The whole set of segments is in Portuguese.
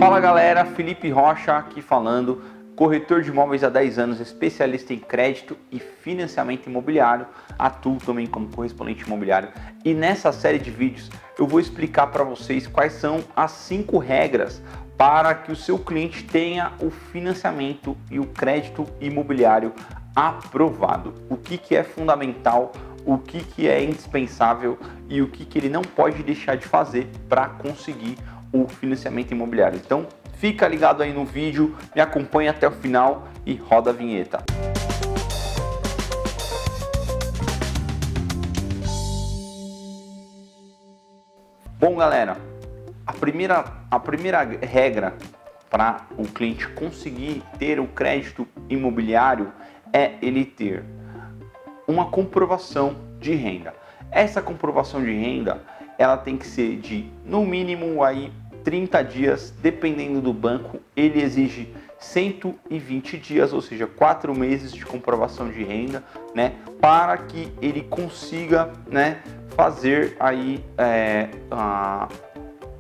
Fala galera, Felipe Rocha aqui falando, corretor de imóveis há 10 anos, especialista em crédito e financiamento imobiliário, atuo também como correspondente imobiliário e nessa série de vídeos eu vou explicar para vocês quais são as 5 regras para que o seu cliente tenha o financiamento e o crédito imobiliário aprovado. O que é fundamental, o que é indispensável e o que ele não pode deixar de fazer para conseguir o financiamento imobiliário. Então fica ligado aí no vídeo, me acompanha até o final e roda a vinheta. Bom galera, a primeira regra para o cliente conseguir ter o crédito imobiliário é ele ter uma comprovação de renda. Essa comprovação de renda ela tem que ser de no mínimo aí 30 dias, dependendo do banco, ele exige 120 dias, ou seja, 4 meses de comprovação de renda, né, para que ele consiga, né, fazer aí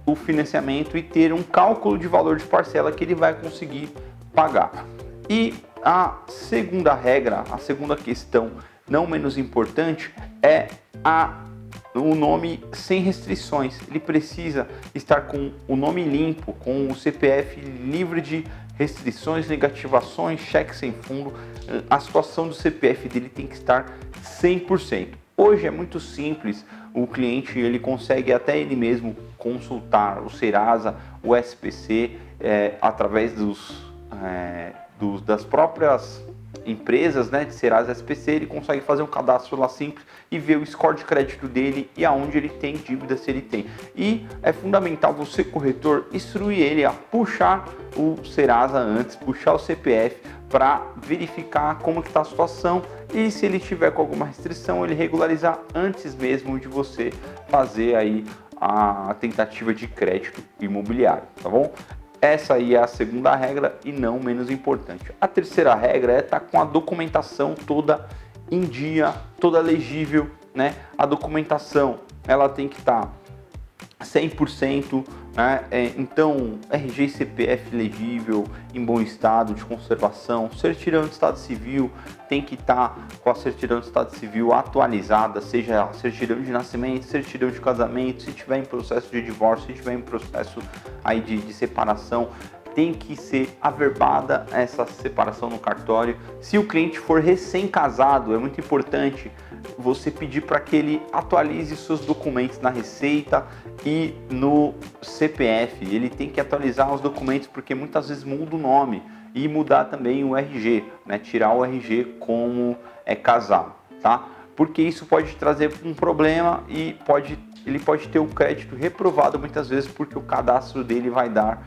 o financiamento e ter um cálculo de valor de parcela que ele vai conseguir pagar. E a segunda regra, a segunda questão, não menos importante, é o nome sem restrições. Ele precisa estar com o nome limpo, com o CPF livre de restrições, negativações, cheque sem fundo. A situação do CPF dele tem que estar 100%. Hoje é muito simples, o cliente ele consegue até ele mesmo consultar o Serasa, o SPC, através das próprias empresas, né, de Serasa SPC, ele consegue fazer um cadastro lá simples e ver o score de crédito dele e aonde ele tem dívida, se ele tem. E é fundamental você, corretor, instruir ele a puxar o Serasa antes, puxar o CPF para verificar como está a situação e se ele tiver com alguma restrição, ele regularizar antes mesmo de você fazer aí a tentativa de crédito imobiliário, tá bom? Essa aí é a segunda regra e não menos importante. A terceira regra é estar com a documentação toda em dia, toda legível, né? A documentação ela tem que estar 100%, né? Então, RG e CPF legível, em bom estado de conservação, certidão de estado civil tem que estar com a certidão de estado civil atualizada, seja a certidão de nascimento, certidão de casamento, se tiver em processo de divórcio, se tiver em processo aí de separação, tem que ser averbada essa separação no cartório. Se o cliente for recém-casado, é muito importante você pedir para que ele atualize seus documentos na Receita e no CPF. Ele tem que atualizar os documentos porque muitas vezes muda o nome e mudar também o RG, né? Tirar o RG como casado, tá? Porque isso pode trazer um problema e ele pode ter o crédito reprovado muitas vezes porque o cadastro dele vai dar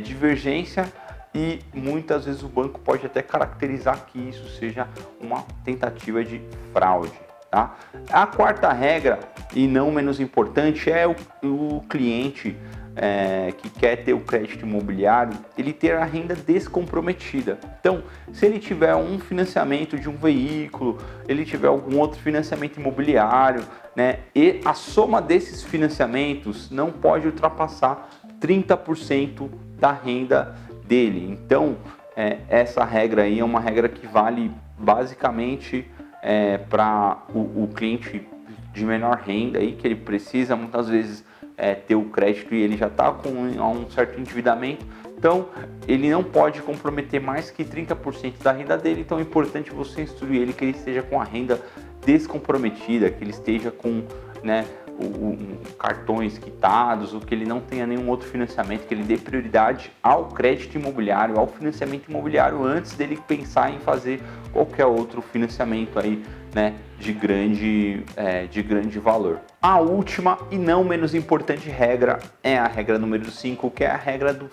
divergência e muitas vezes o banco pode até caracterizar que isso seja uma tentativa de fraude, tá? A quarta regra, e não menos importante, é o cliente que quer ter o crédito imobiliário, ele ter a renda descomprometida. Então, se ele tiver um financiamento de um veículo, ele tiver algum outro financiamento imobiliário, né, e a soma desses financiamentos não pode ultrapassar 30% da renda dele. Então, essa regra aí é uma regra que vale basicamente para o cliente de menor renda aí, que ele precisa muitas vezes ter o crédito e ele já está com um certo endividamento, então ele não pode comprometer mais que 30% da renda dele. Então é importante você instruir ele que ele esteja com a renda descomprometida, que ele esteja com, né, cartões quitados, ou que ele não tenha nenhum outro financiamento, que ele dê prioridade ao crédito imobiliário, ao financiamento imobiliário antes dele pensar em fazer qualquer outro financiamento aí, né, de grande valor. A última e não menos importante regra é a regra número 5, que é a regra do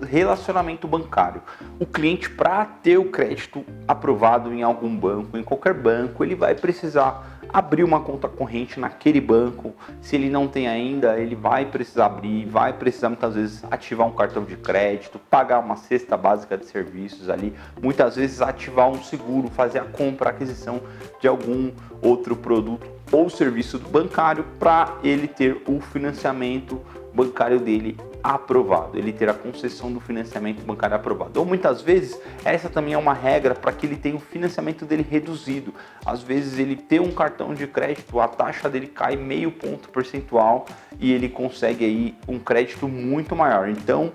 relacionamento bancário. O cliente, para ter o crédito aprovado em algum banco, em qualquer banco, ele vai precisar abrir uma conta corrente naquele banco. Se ele não tem ainda, ele vai precisar abrir, vai precisar muitas vezes ativar um cartão de crédito, pagar uma cesta básica de serviços ali, muitas vezes ativar um seguro, fazer a compra, a aquisição de algum outro produto ou serviço do bancário para ele ter o financiamento bancário dele aprovado, ele ter a concessão do financiamento bancário aprovado. Ou muitas vezes, essa também é uma regra para que ele tenha o financiamento dele reduzido. Às vezes ele tem um cartão de crédito, a taxa dele cai meio ponto percentual e ele consegue aí um crédito muito maior. Então,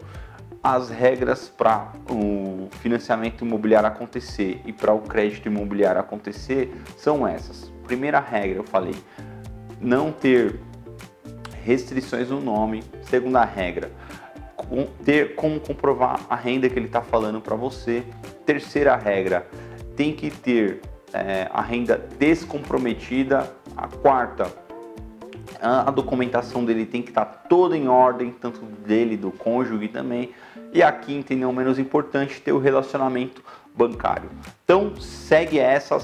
as regras para o financiamento imobiliário acontecer e para o crédito imobiliário acontecer são essas. Primeira regra, eu falei, não ter restrições no nome. Segunda regra, ter como comprovar a renda que ele está falando para você. Terceira regra, tem que ter a renda descomprometida. A quarta, a documentação dele tem que estar toda em ordem, tanto dele, do cônjuge também. E a quinta, e não menos importante, ter o relacionamento bancário. Então segue essas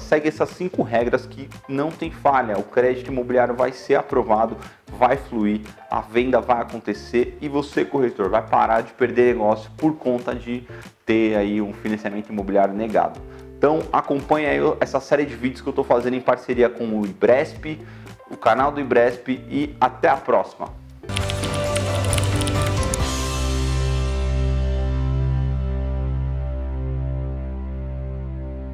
5 regras que não tem falha. O crédito imobiliário vai ser aprovado, vai fluir, a venda vai acontecer e você, corretor, vai parar de perder negócio por conta de ter aí um financiamento imobiliário negado. Então acompanha aí essa série de vídeos que eu estou fazendo em parceria com o Ibresp, o canal do Ibresp, e até a próxima.